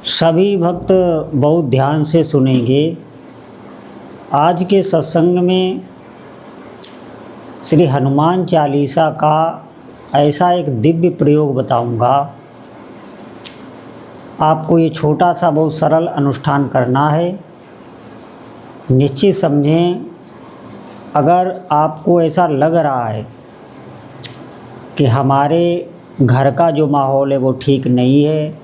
सभी भक्त बहुत ध्यान से सुनेंगे। आज के सत्संग में श्री हनुमान चालीसा का ऐसा एक दिव्य प्रयोग बताऊंगा। आपको ये छोटा सा बहुत सरल अनुष्ठान करना है। निश्चित समझें, अगर आपको ऐसा लग रहा है कि हमारे घर का जो माहौल है वो ठीक नहीं है,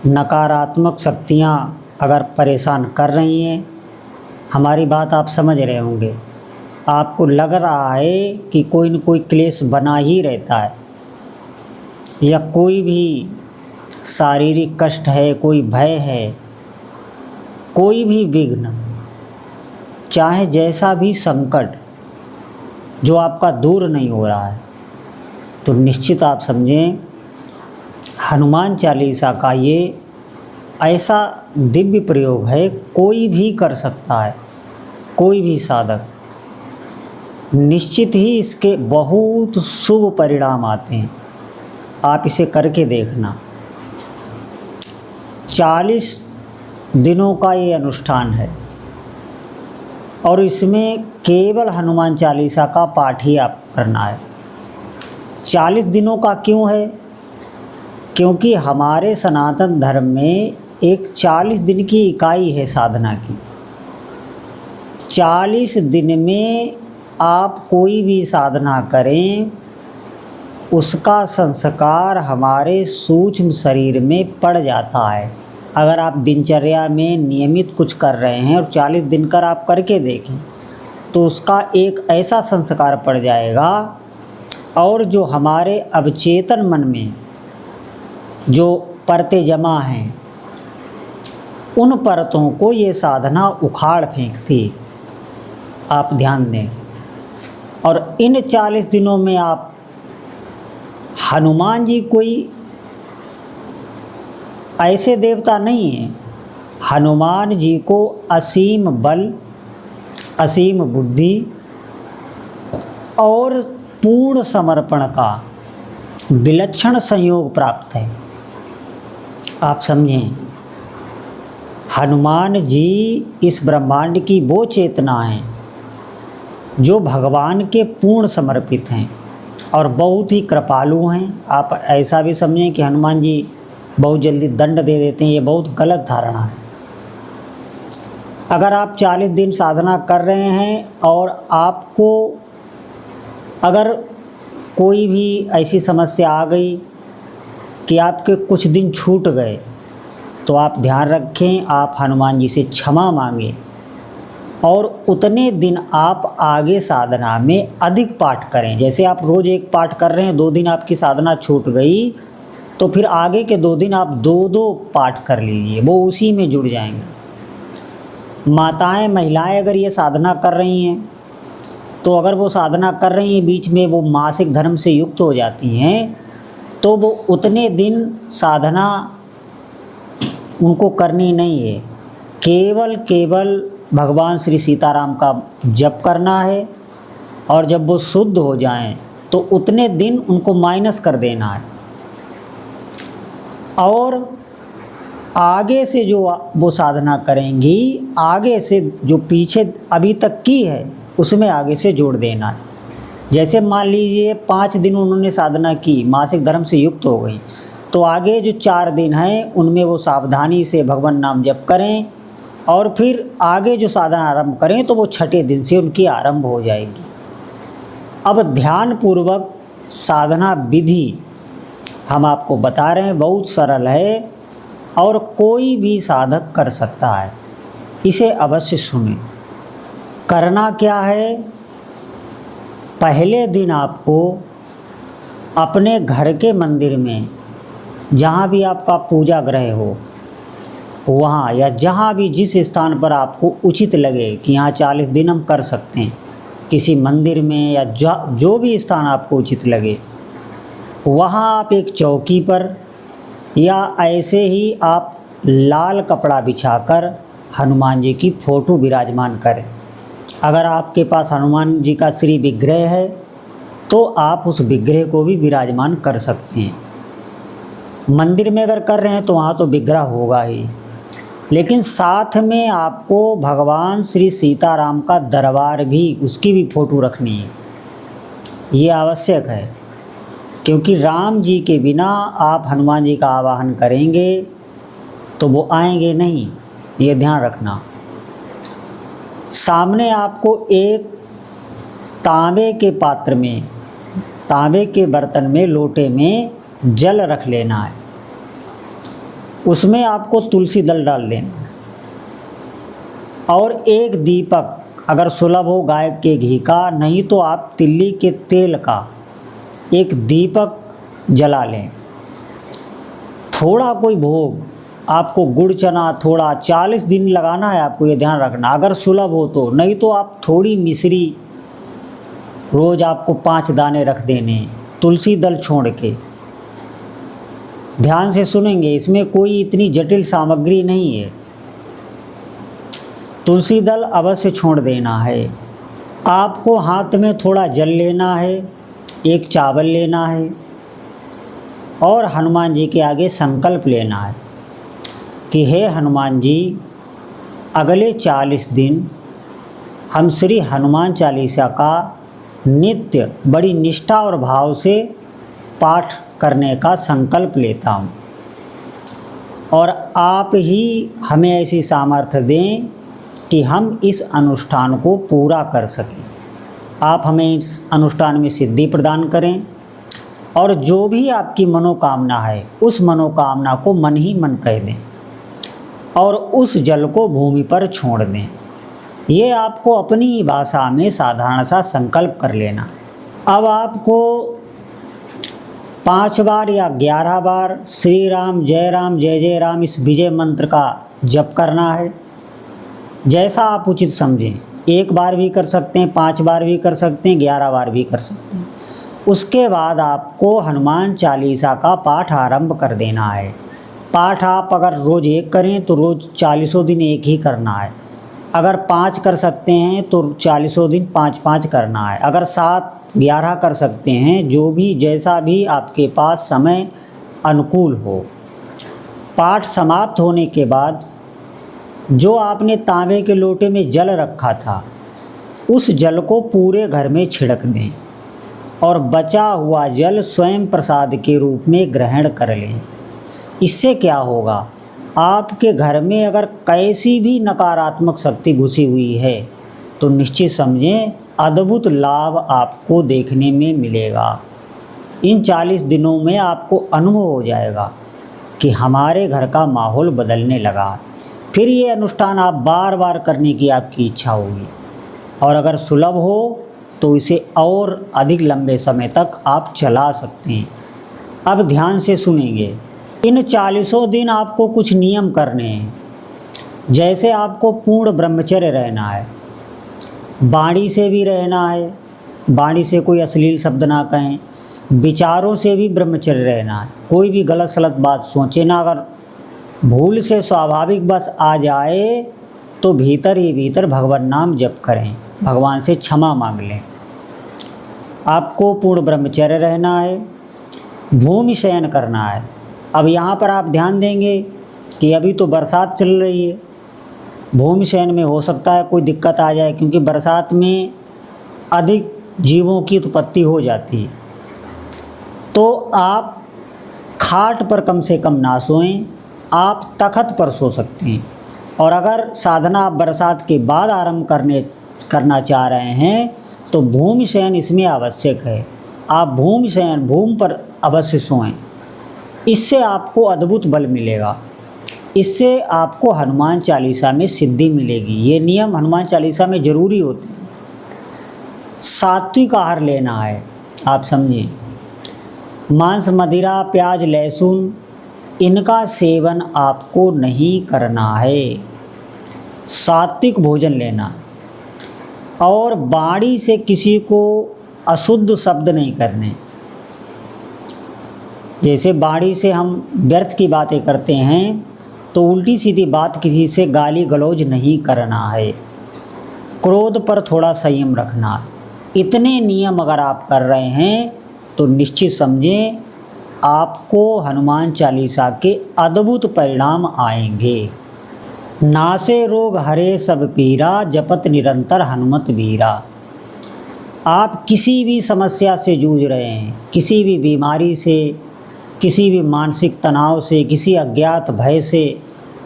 नकारात्मक शक्तियाँ अगर परेशान कर रही हैं, हमारी बात आप समझ रहे होंगे। आपको लग रहा है कि कोई न कोई क्लेश बना ही रहता है, या कोई भी शारीरिक कष्ट है, कोई भय है, कोई भी विघ्न, चाहे जैसा भी संकट जो आपका दूर नहीं हो रहा है, तो निश्चित आप समझें हनुमान चालीसा का ये ऐसा दिव्य प्रयोग है। कोई भी कर सकता है, कोई भी साधक, निश्चित ही इसके बहुत शुभ परिणाम आते हैं। आप इसे करके देखना। 40 दिनों का ये अनुष्ठान है और इसमें केवल हनुमान चालीसा का पाठ ही आप करना है। 40 दिनों का क्यों है? क्योंकि हमारे सनातन धर्म में एक 40 दिन की इकाई है साधना की। 40 दिन में आप कोई भी साधना करें, उसका संस्कार हमारे सूक्ष्म शरीर में पड़ जाता है। अगर आप दिनचर्या में नियमित कुछ कर रहे हैं और 40 दिन कर आप करके देखें, तो उसका एक ऐसा संस्कार पड़ जाएगा, और जो हमारे अवचेतन मन में जो परतें जमा हैं, उन परतों को ये साधना उखाड़ फेंकती। आप ध्यान दें। और इन 40 दिनों में आप हनुमान जी कोई ऐसे देवता नहीं हैं। हनुमान जी को असीम बल, असीम बुद्धि और पूर्ण समर्पण का विलक्षण संयोग प्राप्त है। आप समझें, हनुमान जी इस ब्रह्मांड की वो चेतना है जो भगवान के पूर्ण समर्पित हैं और बहुत ही कृपालु हैं। आप ऐसा भी समझें कि हनुमान जी बहुत जल्दी दंड दे देते हैं, ये बहुत गलत धारणा है। अगर आप 40 दिन साधना कर रहे हैं और आपको अगर कोई भी ऐसी समस्या आ गई कि आपके कुछ दिन छूट गए, तो आप ध्यान रखें, आप हनुमान जी से क्षमा मांगें और उतने दिन आप आगे साधना में अधिक पाठ करें। जैसे आप रोज़ एक पाठ कर रहे हैं, 2 दिन आपकी साधना छूट गई, तो फिर आगे के 2 दिन आप 2-2 पाठ कर लीजिए, वो उसी में जुड़ जाएंगे। माताएं, महिलाएं अगर ये साधना कर रही हैं, तो अगर वो साधना कर रही हैं, बीच में वो मासिक धर्म से युक्त हो जाती हैं, तो वो उतने दिन साधना उनको करनी नहीं है। केवल भगवान श्री सीताराम का जप करना है, और जब वो शुद्ध हो जाएं तो उतने दिन उनको माइनस कर देना है। और आगे से जो वो साधना करेंगी, आगे से जो पीछे अभी तक की है उसमें आगे से जोड़ देना है। जैसे मान लीजिए 5 दिन उन्होंने साधना की, मासिक धर्म से युक्त हो गई, तो आगे जो 4 दिन हैं उनमें वो सावधानी से भगवान नाम जप करें, और फिर आगे जो साधना आरंभ करें तो वो 6ठे दिन से उनकी आरंभ हो जाएगी। अब ध्यानपूर्वक साधना विधि हम आपको बता रहे हैं, बहुत सरल है और कोई भी साधक कर सकता है। इसे अवश्य सुनें। करना क्या है? पहले दिन आपको अपने घर के मंदिर में, जहाँ भी आपका पूजा गृह हो वहाँ, या जहाँ भी जिस स्थान पर आपको उचित लगे कि यहाँ 40 दिन हम कर सकते हैं, किसी मंदिर में या जो भी स्थान आपको उचित लगे, वहाँ आप एक चौकी पर या ऐसे ही आप लाल कपड़ा बिछाकर हनुमान जी की फ़ोटो विराजमान करें। अगर आपके पास हनुमान जी का श्री विग्रह है, तो आप उस विग्रह को भी विराजमान कर सकते हैं। मंदिर में अगर कर रहे हैं तो वहाँ तो विग्रह होगा ही, लेकिन साथ में आपको भगवान श्री सीताराम का दरबार भी, उसकी भी फ़ोटो रखनी है। ये आवश्यक है, क्योंकि राम जी के बिना आप हनुमान जी का आवाहन करेंगे तो वो आएंगे नहीं, ये ध्यान रखना। सामने आपको एक तांबे के पात्र में, तांबे के बर्तन में, लोटे में जल रख लेना है। उसमें आपको तुलसी दल डाल देना है और एक दीपक, अगर सुलभ हो गाय के घी का, नहीं तो आप तिल्ली के तेल का एक दीपक जला लें। थोड़ा कोई भोग, आपको गुड़ चना थोड़ा 40 दिन लगाना है आपको, ये ध्यान रखना, अगर सुलभ हो तो। नहीं तो आप थोड़ी मिश्री रोज़ आपको 5 दाने रख देने, तुलसी दल छोड़ के। ध्यान से सुनेंगे, इसमें कोई इतनी जटिल सामग्री नहीं है। तुलसी दल अवश्य छोड़ देना है। आपको हाथ में थोड़ा जल लेना है, एक चावल लेना है और हनुमान जी के आगे संकल्प लेना है कि हे हनुमान जी, अगले 40 दिन हम श्री हनुमान चालीसा का नित्य बड़ी निष्ठा और भाव से पाठ करने का संकल्प लेता हूँ, और आप ही हमें ऐसी सामर्थ्य दें कि हम इस अनुष्ठान को पूरा कर सकें। आप हमें इस अनुष्ठान में सिद्धि प्रदान करें और जो भी आपकी मनोकामना है उस मनोकामना को मन ही मन कह दें और उस जल को भूमि पर छोड़ दें। ये आपको अपनी ही भाषा में साधारण सा संकल्प कर लेना है। अब आपको 5 बार या 11 बार श्री राम जय जय राम इस विजय मंत्र का जप करना है, जैसा आप उचित समझें। 1 बार भी कर सकते हैं, 5 बार भी कर सकते हैं, 11 बार भी कर सकते हैं। उसके बाद आपको हनुमान चालीसा का पाठ आरंभ कर देना है। पाठ आप अगर रोज़ 1 करें तो रोज़ 40 दिन 1 ही करना है। अगर 5 कर सकते हैं तो 40 दिन 5-5 करना है। अगर 7-11 कर सकते हैं, जो भी जैसा भी आपके पास समय अनुकूल हो। पाठ समाप्त होने के बाद जो आपने तांबे के लोटे में जल रखा था उस जल को पूरे घर में छिड़क दें और बचा हुआ जल स्वयं प्रसाद के रूप में ग्रहण कर लें। इससे क्या होगा, आपके घर में अगर कैसी भी नकारात्मक शक्ति घुसी हुई है तो निश्चित समझें अद्भुत लाभ आपको देखने में मिलेगा। इन 40 दिनों में आपको अनुभव हो जाएगा कि हमारे घर का माहौल बदलने लगा। फिर ये अनुष्ठान आप बार बार करने की आपकी इच्छा होगी, और अगर सुलभ हो तो इसे और अधिक लंबे समय तक आप चला सकते हैं। अब ध्यान से सुनेंगे। इन 40 दिन आपको कुछ नियम करने हैं। जैसे आपको पूर्ण ब्रह्मचर्य रहना है, वाणी से भी रहना है, वाणी से कोई अश्लील शब्द ना कहें, विचारों से भी ब्रह्मचर्य रहना है। कोई भी गलत सलत बात सोचे ना, अगर भूल से स्वाभाविक बस आ जाए तो भीतर ही भीतर भगवान नाम जप करें, भगवान से क्षमा मांग लें। आपको पूर्ण ब्रह्मचर्य रहना है, भूमि शयन करना है। अब यहाँ पर आप ध्यान देंगे कि अभी तो बरसात चल रही है, भूमि शयन में हो सकता है कोई दिक्कत आ जाए, क्योंकि बरसात में अधिक जीवों की उत्पत्ति हो जाती है। तो आप खाट पर कम से कम ना सोएं, आप तख़्त पर सो सकते हैं। और अगर साधना आप बरसात के बाद आरंभ करना चाह रहे हैं तो भूमि शयन इसमें आवश्यक है। आप भूमि शयन, भूमि पर अवश्य सोएं। इससे आपको अद्भुत बल मिलेगा, इससे आपको हनुमान चालीसा में सिद्धि मिलेगी। ये नियम हनुमान चालीसा में ज़रूरी होते हैं। सात्विक आहार लेना है, आप समझें। मांस, मदिरा, प्याज, लहसुन इनका सेवन आपको नहीं करना है। सात्विक भोजन लेना, और वाणी से किसी को अशुद्ध शब्द नहीं करने। जैसे वाणी से हम व्यर्थ की बातें करते हैं तो उल्टी सीधी बात किसी से गाली गलौज नहीं करना है। क्रोध पर थोड़ा संयम रखना। इतने नियम अगर आप कर रहे हैं तो निश्चित समझें आपको हनुमान चालीसा के अद्भुत परिणाम आएंगे। नासे रोग हरे सब पीरा, जपत निरंतर हनुमत वीरा। आप किसी भी समस्या से जूझ रहे हैं, किसी भी बीमारी से, किसी भी मानसिक तनाव से, किसी अज्ञात भय से,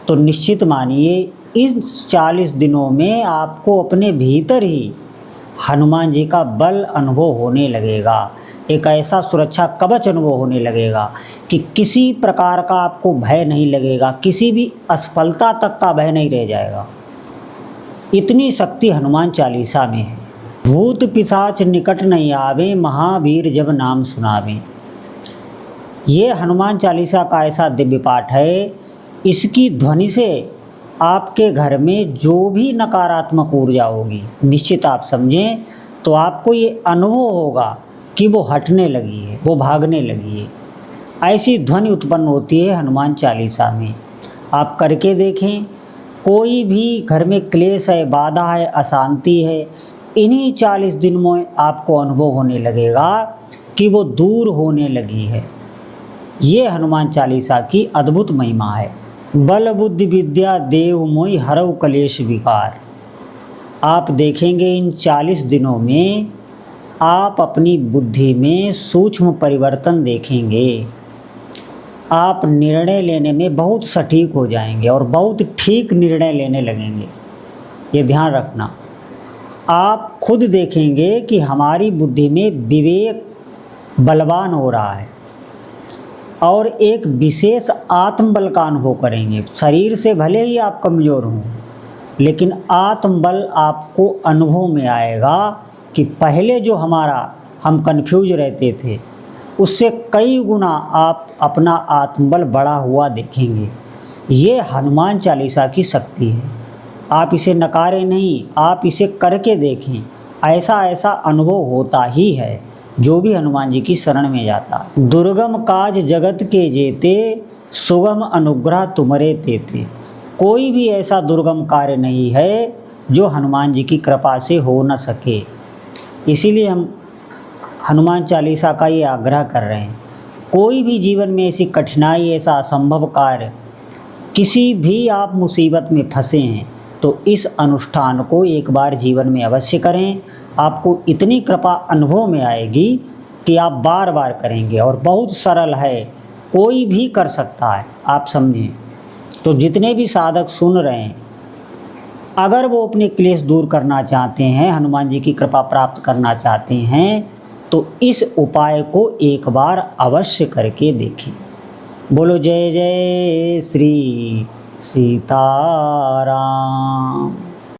तो निश्चित मानिए इन 40 दिनों में आपको अपने भीतर ही हनुमान जी का बल अनुभव होने लगेगा। एक ऐसा सुरक्षा कवच अनुभव होने लगेगा कि किसी प्रकार का आपको भय नहीं लगेगा, किसी भी असफलता तक का भय नहीं रह जाएगा। इतनी शक्ति हनुमान चालीसा में है। भूत पिशाच निकट नहीं आवे, महावीर जब नाम सुनावे। ये हनुमान चालीसा का ऐसा दिव्य पाठ है, इसकी ध्वनि से आपके घर में जो भी नकारात्मक ऊर्जा होगी, निश्चित आप समझें तो आपको ये अनुभव होगा कि वो हटने लगी है, वो भागने लगी है। ऐसी ध्वनि उत्पन्न होती है हनुमान चालीसा में। आप करके देखें, कोई भी घर में क्लेश है, बाधा है, अशांति है, इन्हीं 40 दिन में आपको अनुभव होने लगेगा कि वो दूर होने लगी है। ये हनुमान चालीसा की अद्भुत महिमा है। बल बुद्धि विद्या देव मोहि हरऊ कलेश विकार। आप देखेंगे इन 40 दिनों में आप अपनी बुद्धि में सूक्ष्म परिवर्तन देखेंगे। आप निर्णय लेने में बहुत सटीक हो जाएंगे और बहुत ठीक निर्णय लेने लगेंगे। ये ध्यान रखना। आप खुद देखेंगे कि हमारी बुद्धि में विवेक बलवान हो रहा है और एक विशेष आत्मबल का अनुभव करेंगे। शरीर से भले ही आप कमज़ोर हों, लेकिन आत्मबल आपको अनुभव में आएगा कि पहले जो हम कन्फ्यूज रहते थे, उससे कई गुना आप अपना आत्मबल बढ़ा हुआ देखेंगे। ये हनुमान चालीसा की शक्ति है। आप इसे नकारें नहीं, आप इसे करके देखें। ऐसा ऐसा अनुभव होता ही है जो भी हनुमान जी की शरण में जाता है। दुर्गम काज जगत के जेते, सुगम अनुग्रह तुमरे तेते। कोई भी ऐसा दुर्गम कार्य नहीं है जो हनुमान जी की कृपा से हो न सके। इसीलिए हम हनुमान चालीसा का ये आग्रह कर रहे हैं। कोई भी जीवन में ऐसी कठिनाई, ऐसा असंभव कार्य, किसी भी आप मुसीबत में फंसे हैं तो इस अनुष्ठान को एक बार जीवन में अवश्य करें। आपको इतनी कृपा अनुभव में आएगी कि आप बार बार करेंगे और बहुत सरल है, कोई भी कर सकता है। आप समझें तो जितने भी साधक सुन रहे हैं, अगर वो अपने क्लेश दूर करना चाहते हैं, हनुमान जी की कृपा प्राप्त करना चाहते हैं, तो इस उपाय को एक बार अवश्य करके देखें। बोलो जय जय श्री सीताराम।